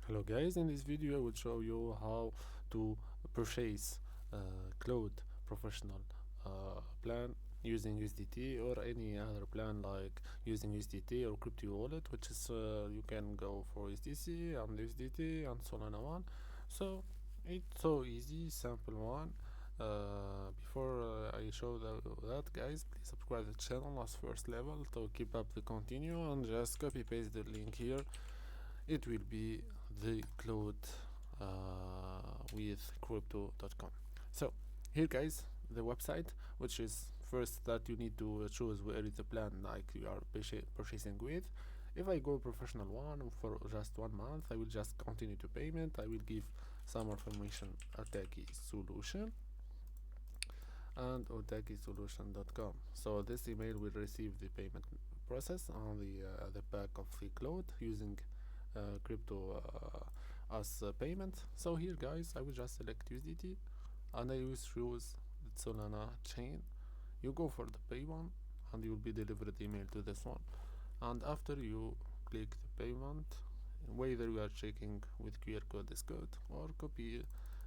Hello guys, in this video I will show you how to purchase Claude professional plan using USDT or any other plan like using USDT or crypto wallet, which is you can go for USDC and USDT and Solana one. So it's so easy, simple one. Before I show that, guys, please subscribe to the channel as first level to keep up the continue, and just copy paste the link here. It will be the Claude with crypto.com. So here, guys, the website, which is first that you need to choose where is the plan like you are purchasing with. If I go professional one for just 1 month, I will just continue to payment. I will give some information Otaki solution and otakisolution.com. So this email will receive the payment process on the back of the Claude using crypto as payment. So here, guys, I will just select USDT and I will choose the Solana chain. You go for the pay one and you will be delivered email to this one, and after you click the payment, whether you are checking with QR code this code or copy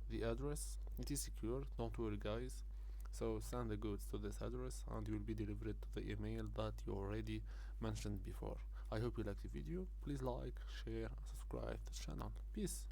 the address, it is secure, don't worry guys. So send the goods to this address and you will be delivered to the email that you already mentioned before. I hope you liked the video. Please like, share, subscribe to the channel. Peace.